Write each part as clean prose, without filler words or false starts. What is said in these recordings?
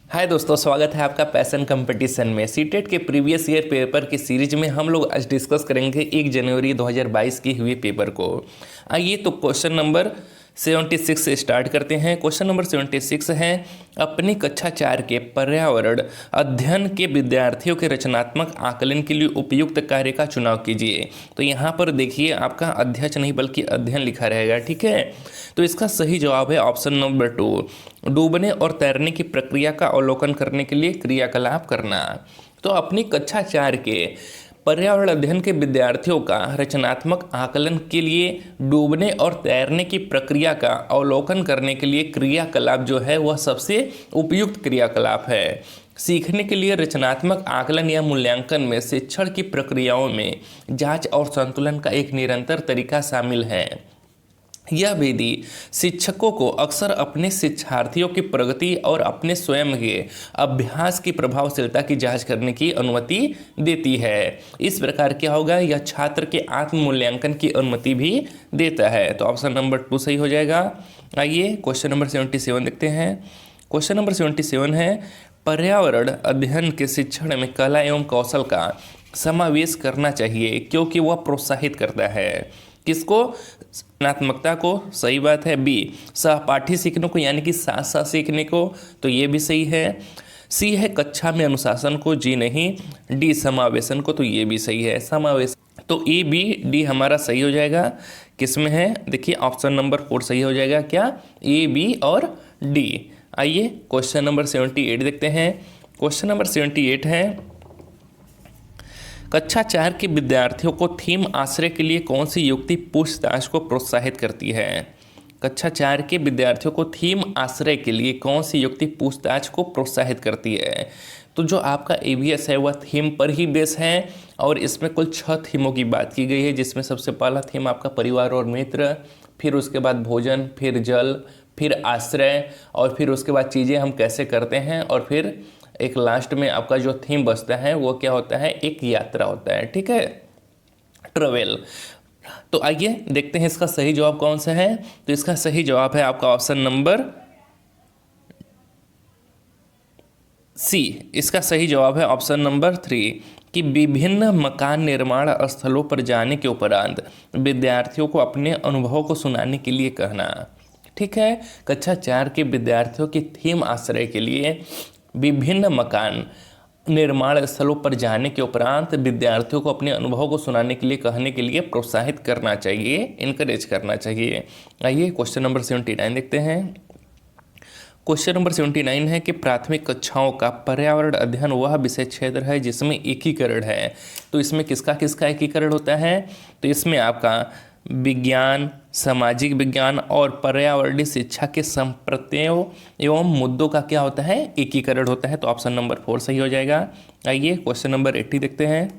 हाय दोस्तों, स्वागत है आपका पैशन कंपटीशन में। सीटेट के प्रीवियस ईयर पेपर की सीरीज में हम लोग आज डिस्कस करेंगे 1 जनवरी 2022 की हुए पेपर को। आइए तो क्वेश्चन नंबर 76 से स्टार्ट करते हैं। क्वेश्चन नंबर 76 है, अपनी कक्षा 4 के पर्यावरण अध्ययन के विद्यार्थियों के रचनात्मक आकलन के लिए उपयुक्त कार्य का चुनाव कीजिए। तो यहाँ पर देखिए आपका अध्यक्ष नहीं बल्कि अध्ययन लिखा रहेगा, ठीक है। तो इसका सही जवाब है ऑप्शन नंबर 2, डूबने और तैरने की प्रक्रिया का अवलोकन करने के लिए क्रियाकलाप करना। तो अपनी कक्षा 4 के पर्यावरण अध्ययन के विद्यार्थियों का रचनात्मक आकलन के लिए डूबने और तैरने की प्रक्रिया का अवलोकन करने के लिए क्रियाकलाप जो है वह सबसे उपयुक्त क्रियाकलाप है। सीखने के लिए रचनात्मक आकलन या मूल्यांकन में शिक्षण की प्रक्रियाओं में जांच और संतुलन का एक निरंतर तरीका शामिल है। यह विधि शिक्षकों को अक्सर अपने शिक्षार्थियों की प्रगति और अपने स्वयं के अभ्यास की प्रभावशीलता की जांच करने की अनुमति देती है। इस प्रकार क्या होगा, यह छात्र के आत्म मूल्यांकन की अनुमति भी देता है। तो ऑप्शन नंबर 2 सही हो जाएगा। आइए क्वेश्चन नंबर 77 देखते हैं। क्वेश्चन नंबर 77 है, पर्यावरण अध्ययन के शिक्षण में कला एवं कौशल का समावेश करना चाहिए क्योंकि वह प्रोत्साहित करता है। किसको? रचनात्मकता को। सही बात है। बी, सहपाठी सीखने को यानी कि साथ साथ सीखने को, तो ये भी सही है। सी है कक्षा में अनुशासन को। जी नहीं। डी समावेशन को, तो ये भी सही है। समावेश तो ए बी डी हमारा सही हो जाएगा। किसमें है? देखिए ऑप्शन नंबर 4 सही हो जाएगा। क्या? ए बी और डी। आइए क्वेश्चन नंबर 78 देखते हैं। क्वेश्चन नंबर 78 है, कक्षा 4 के विद्यार्थियों को थीम आश्रय के लिए कौन सी युक्ति पूछताछ को प्रोत्साहित करती है? कक्षा 4 के विद्यार्थियों को थीम आश्रय के लिए कौन सी युक्ति पूछताछ को प्रोत्साहित करती है? तो जो आपका एवीएस है वह थीम पर ही बेस है और इसमें कुल 6 थीमों की बात की गई है, जिसमें सबसे पहला थीम आपका परिवार और मित्र, फिर उसके बाद भोजन, फिर जल, फिर आश्रय और फिर उसके बाद चीज़ें हम कैसे करते हैं और फिर एक लास्ट में आपका जो थीम बचता है वो क्या होता है? एक यात्रा होता है, ठीक है, ट्रेवल। तो आइए देखते हैं इसका सही जवाब कौन सा है। तो इसका सही जवाब है आपका ऑप्शन नंबर सी। इसका सही जवाब है ऑप्शन नंबर 3 कि विभिन्न मकान निर्माण स्थलों पर जाने के उपरांत विद्यार्थियों को अपने अनुभवों को सुनाने के लिए कहना। ठीक है, कक्षा 4 के विद्यार्थियों की थीम आश्रय के लिए विभिन्न मकान निर्माण स्थलों पर जाने के उपरांत विद्यार्थियों को अपने अनुभव को सुनाने के लिए कहने के लिए प्रोत्साहित करना चाहिए, इनकरेज करना चाहिए। आइए क्वेश्चन नंबर 79 देखते हैं। क्वेश्चन नंबर 79 है कि प्राथमिक कक्षाओं का पर्यावरण अध्ययन वह विषय क्षेत्र है जिसमें एकीकरण है। तो इसमें किसका किसका एकीकरण होता है? तो इसमें आपका विज्ञान, सामाजिक विज्ञान और पर्यावरणीय शिक्षा के संप्रत्ययों एवं मुद्दों का क्या होता है? एकीकरण होता है। तो ऑप्शन नंबर 4 सही हो जाएगा। आइए क्वेश्चन नंबर 80 देखते हैं।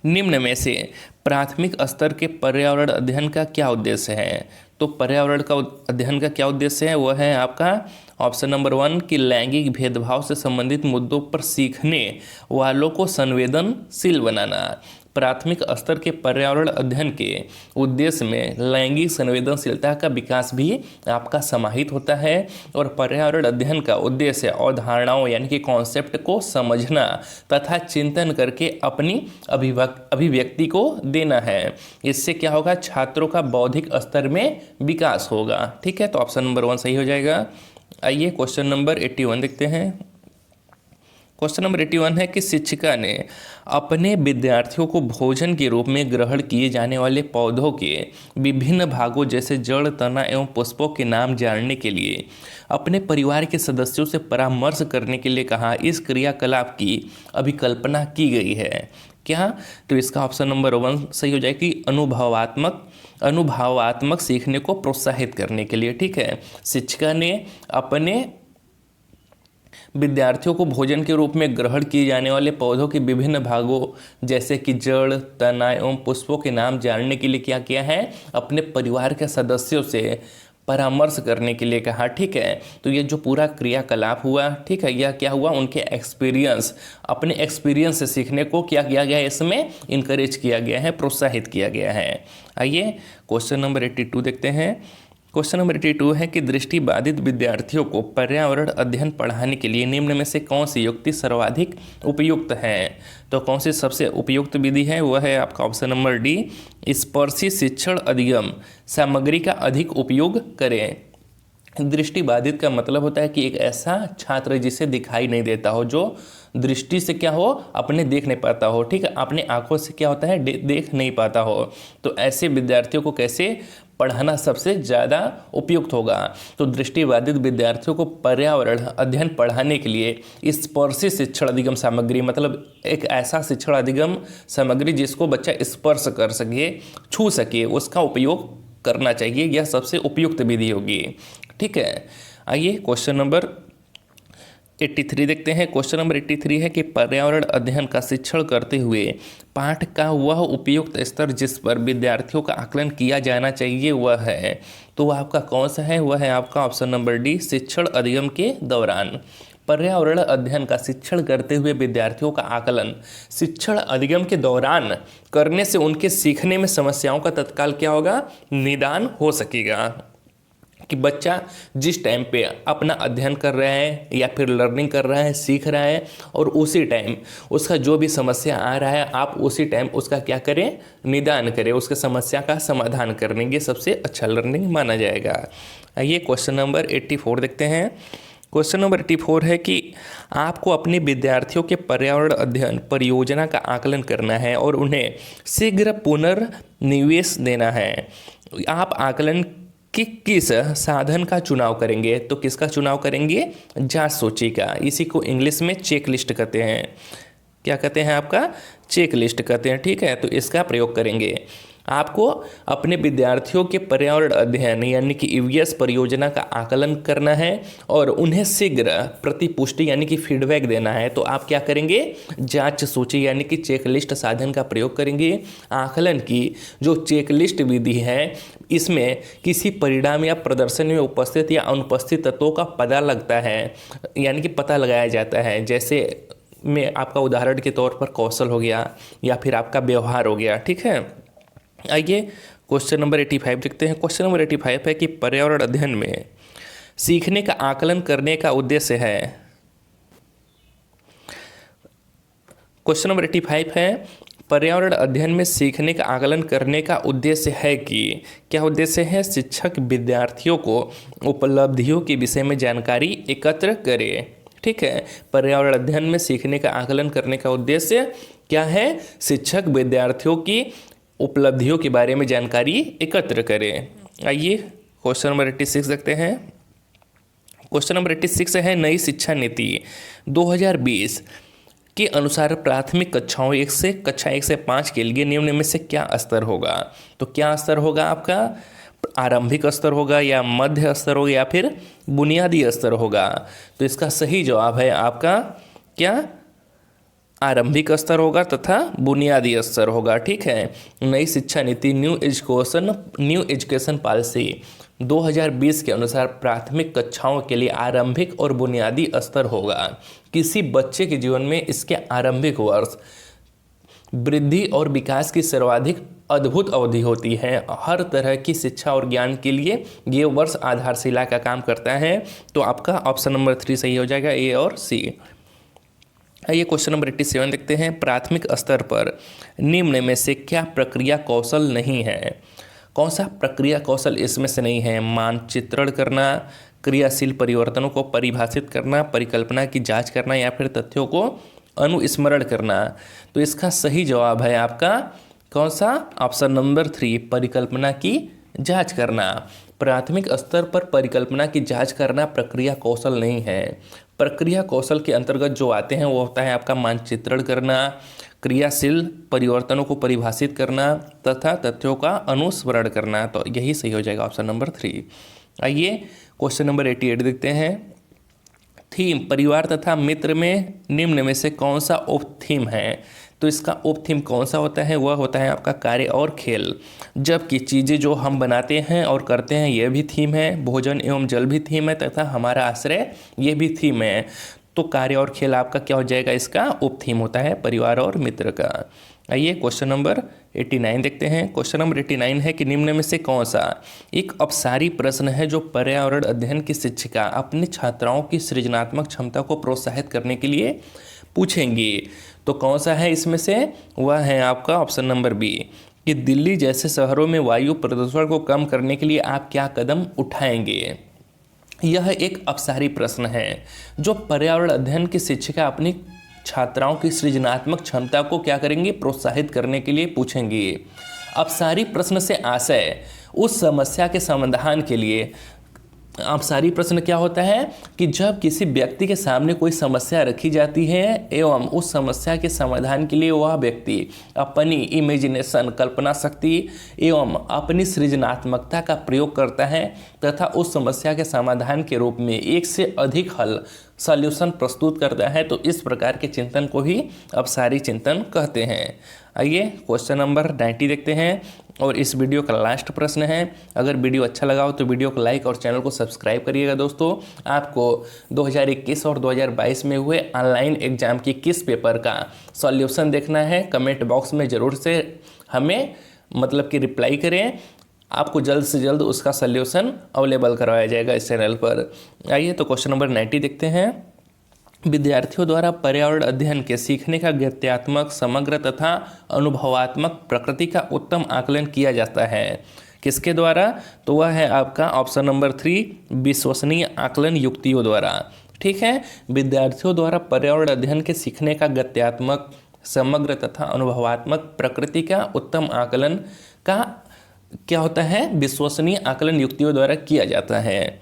निम्न में से प्राथमिक स्तर के पर्यावरण अध्ययन का क्या उद्देश्य है? तो पर्यावरण का अध्ययन का क्या उद्देश्य है? वह है आपका ऑप्शन नंबर 1 कि लैंगिक भेदभाव से संबंधित मुद्दों पर सीखने वालों को संवेदनशील बनाना। प्राथमिक स्तर के पर्यावरण अध्ययन के उद्देश्य में लैंगिक संवेदनशीलता का विकास भी आपका समाहित होता है और पर्यावरण अध्ययन का उद्देश्य अवधारणाओं यानी कि कॉन्सेप्ट को समझना तथा चिंतन करके अपनी अभिव्यक्ति को देना है। इससे क्या होगा? छात्रों का बौद्धिक स्तर में विकास होगा। ठीक है, तो ऑप्शन नंबर 1 सही हो जाएगा। आइए क्वेश्चन नंबर 81 देखते हैं। क्वेश्चन नंबर 81 है कि शिक्षिका ने अपने विद्यार्थियों को भोजन के रूप में ग्रहण किए जाने वाले पौधों के विभिन्न भागों जैसे जड़, तना एवं पुष्पों के नाम जानने के लिए अपने परिवार के सदस्यों से परामर्श करने के लिए कहा। इस क्रियाकलाप की अभिकल्पना की गई है। क्या? तो इसका ऑप्शन नंबर 1 सही हो जाएगा कि अनुभवात्मक सीखने को प्रोत्साहित करने के लिए। ठीक है, शिक्षिका ने अपने विद्यार्थियों को भोजन के रूप में ग्रहण किए जाने वाले पौधों के विभिन्न भागों जैसे कि जड़, तना एवं पुष्पों के नाम जानने के लिए क्या किया है? अपने परिवार के सदस्यों से परामर्श करने के लिए कहा। ठीक है, तो ये जो पूरा क्रियाकलाप हुआ, ठीक है, यह क्या हुआ? उनके अपने एक्सपीरियंस से सीखने को क्या किया गया है? इसमें इनकरेज किया गया है, प्रोत्साहित किया गया है। आइए क्वेश्चन नंबर 82 देखते हैं। क्वेश्चन नंबर 82 है कि दृष्टिबाधित विद्यार्थियों को पर्यावरण अध्ययन पढ़ाने के लिए निम्न में से कौन सी युक्ति सर्वाधिक उपयुक्त है। तो कौन सी सबसे उपयुक्त विधि है, वह है आपका ऑप्शन नंबर डी, स्पर्शी शिक्षण अधिगम सामग्री का अधिक उपयोग करें। दृष्टिबाधित का मतलब होता है कि एक ऐसा छात्र जिसे दिखाई नहीं देता हो, जो दृष्टि से क्या हो, अपने देख नहीं पाता हो, ठीक है, अपने आंखों से क्या होता है, देख नहीं पाता हो। तो ऐसे विद्यार्थियों को कैसे पढ़ाना सबसे ज़्यादा उपयुक्त होगा। तो दृष्टिबाधित विद्यार्थियों को पर्यावरण अध्ययन पढ़ाने के लिए स्पर्शी शिक्षण अधिगम सामग्री, मतलब एक ऐसा शिक्षण अधिगम सामग्री जिसको बच्चा स्पर्श कर सके, छू सके, उसका उपयोग करना चाहिए। यह सबसे उपयुक्त विधि होगी, ठीक है। आइए क्वेश्चन नंबर 83 देखते हैं। क्वेश्चन नंबर 83 है कि पर्यावरण अध्ययन का शिक्षण करते हुए पाठ का वह उपयुक्त स्तर जिस पर विद्यार्थियों का आकलन किया जाना चाहिए वह है। तो वह आपका कौन सा है, वह है आपका ऑप्शन नंबर डी, शिक्षण अधिगम के दौरान। पर्यावरण अध्ययन का शिक्षण करते हुए विद्यार्थियों का आकलन शिक्षण अधिगम के दौरान करने से उनके सीखने में समस्याओं का तत्काल क्या होगा, निदान हो सकेगा। कि बच्चा जिस टाइम पे अपना अध्ययन कर रहा है या फिर लर्निंग कर रहा है, सीख रहा है, और उसी टाइम उसका जो भी समस्या आ रहा है आप उसी टाइम उसका क्या करें, निदान करें, उसके समस्या का समाधान करने के सबसे अच्छा लर्निंग माना जाएगा। आइए क्वेश्चन नंबर 84 देखते हैं। क्वेश्चन नंबर 84 है कि आपको अपने विद्यार्थियों के पर्यावरण अध्ययन परियोजना का आकलन करना है और उन्हें शीघ्र पुनर्निवेश देना है। आप आकलन किस साधन का चुनाव करेंगे, तो किसका चुनाव करेंगे, जांच सूची का। इसी को इंग्लिश में चेक लिस्ट कहते हैं। क्या कहते हैं, आपका चेक लिस्ट कहते हैं, ठीक है। तो इसका प्रयोग करेंगे। आपको अपने विद्यार्थियों के पर्यावरण अध्ययन यानी कि ईवीएस परियोजना का आकलन करना है और उन्हें शीघ्र प्रतिपुष्टि यानी कि फीडबैक देना है। तो आप क्या करेंगे, जांच सूची यानी कि चेकलिस्ट साधन का प्रयोग करेंगे। आकलन की जो चेकलिस्ट विधि है इसमें किसी परिणाम या प्रदर्शन में उपस्थित या अनुपस्थित तत्वों का पता लगता है, यानी कि पता लगाया जाता है। जैसे में आपका उदाहरण के तौर पर कौशल हो गया या फिर आपका व्यवहार हो गया, ठीक है। आइए क्वेश्चन नंबर 85 देखते हैं। क्वेश्चन नंबर 85 है कि पर्यावरण अध्ययन में सीखने का आकलन करने का उद्देश्य है। क्वेश्चन नंबर 85 है पर्यावरण अध्ययन में सीखने का आकलन करने का उद्देश्य है कि क्या उद्देश्य है, शिक्षक विद्यार्थियों को उपलब्धियों के विषय में जानकारी एकत्र करे, ठीक है। पर्यावरण अध्ययन में सीखने का आकलन करने का उद्देश्य क्या है, शिक्षक विद्यार्थियों की उपलब्धियों के बारे में जानकारी एकत्र करें। आइए क्वेश्चन नंबर 86 देखते हैं। क्वेश्चन नंबर 86 है नई शिक्षा नीति 2020 के अनुसार प्राथमिक कक्षाओं कक्षा 1 से 5 के लिए निम्न में से क्या स्तर होगा। तो क्या स्तर होगा, आपका आरंभिक स्तर होगा या मध्य स्तर होगा या फिर बुनियादी स्तर होगा। तो इसका सही जवाब है आपका क्या, आरंभिक स्तर होगा तथा बुनियादी स्तर होगा, ठीक है। नई शिक्षा नीति न्यू एजुकेशन पॉलिसी 2020 के अनुसार प्राथमिक कक्षाओं के लिए आरंभिक और बुनियादी स्तर होगा। किसी बच्चे के जीवन में इसके आरंभिक वर्ष वृद्धि और विकास की सर्वाधिक अद्भुत अवधि होती है। हर तरह की शिक्षा और ज्ञान के लिए ये वर्ष आधारशिला का काम करता है। तो आपका ऑप्शन नंबर 3 सही हो जाएगा, ए और सी। आइए क्वेश्चन नंबर 87 देखते हैं। प्राथमिक स्तर पर निम्न में से क्या प्रक्रिया कौशल नहीं है। कौन सा प्रक्रिया कौशल इसमें से नहीं है, मानचित्रण करना, क्रियाशील परिवर्तनों को परिभाषित करना, परिकल्पना की जांच करना या फिर तथ्यों को अनुस्मरण करना। तो इसका सही जवाब है आपका कौन सा, ऑप्शन नंबर 3, परिकल्पना की जांच करना। प्राथमिक स्तर पर परिकल्पना की जांच करना प्रक्रिया कौशल नहीं है। प्रक्रिया कौशल के अंतर्गत जो आते हैं वो होता है आपका मानचित्रण करना, क्रियाशील परिवर्तनों को परिभाषित करना तथा तथ्यों का अनुस्मरण करना। तो यही सही हो जाएगा ऑप्शन नंबर 3। आइए क्वेश्चन नंबर 88 देखते हैं। थीम परिवार तथा मित्र में निम्न में से कौन सा उप थीम है। तो इसका उप थीम कौन सा होता है, वह होता है आपका कार्य और खेल। जबकि चीज़ें जो हम बनाते हैं और करते हैं यह भी थीम है, भोजन एवं जल भी थीम है तथा हमारा आश्रय ये भी थीम है। तो कार्य और खेल आपका क्या हो जाएगा, इसका उप थीम होता है परिवार और मित्र का। आइए क्वेश्चन नंबर 89 देखते हैं। क्वेश्चन नंबर 89 है कि निम्न में से कौन सा एक अपसारी प्रश्न है जो पर्यावरण अध्ययन की शिक्षिका अपने छात्राओं की सृजनात्मक क्षमता को प्रोत्साहित करने के लिए पूछेंगी। तो कौन सा है इसमें से? वह है आपका ऑप्शन नंबर बी कि दिल्ली जैसे शहरों में वायु प्रदूषण को कम करने के लिए आप क्या कदम उठाएंगे। यह एक अपसारी प्रश्न है जो पर्यावरण अध्ययन की शिक्षिका अपनी छात्राओं की सृजनात्मक क्षमता को क्या करेंगे? प्रोत्साहित करने के लिए पूछेंगे। अपसारी प्रश्न से आशय उस समस्या के समाधान के लिए, अपसारी प्रश्न क्या होता है कि जब किसी व्यक्ति के सामने कोई समस्या रखी जाती है एवं उस समस्या के समाधान के लिए वह व्यक्ति अपनी इमेजिनेशन, कल्पना शक्ति एवं अपनी सृजनात्मकता का प्रयोग करता है तथा उस समस्या के समाधान के रूप में एक से अधिक हल, सॉल्यूशन प्रस्तुत करता है, तो इस प्रकार के चिंतन को ही अपसारी चिंतन कहते हैं। आइए क्वेश्चन नंबर 90 देखते हैं और इस वीडियो का लास्ट प्रश्न है। अगर वीडियो अच्छा लगा हो तो वीडियो को लाइक और चैनल को सब्सक्राइब करिएगा। दोस्तों, आपको 2021 और 2022 में हुए ऑनलाइन एग्जाम की किस पेपर का सॉल्यूशन देखना है, कमेंट बॉक्स में ज़रूर से हमें मतलब कि रिप्लाई करें। आपको जल्द से जल्द उसका सॉल्यूशन अवेलेबल करवाया जाएगा इस चैनल पर। आइए तो क्वेश्चन नंबर 90 देखते हैं। विद्यार्थियों द्वारा पर्यावरण अध्ययन के सीखने का गत्यात्मक, समग्र तथा अनुभवात्मक प्रकृति का उत्तम आकलन किया जाता है। किसके द्वारा? तो वह है आपका ऑप्शन नंबर 3 विश्वसनीय आकलन युक्तियों द्वारा। ठीक है, विद्यार्थियों द्वारा पर्यावरण अध्ययन के सीखने का गत्यात्मक, समग्र तथा अनुभवात्मक प्रकृति का उत्तम आकलन का क्या होता है? विश्वसनीय आकलन युक्तियों द्वारा किया जाता है।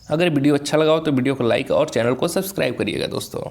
अगर वीडियो अच्छा लगा हो तो वीडियो को लाइक और चैनल को सब्सक्राइब करिएगा दोस्तों।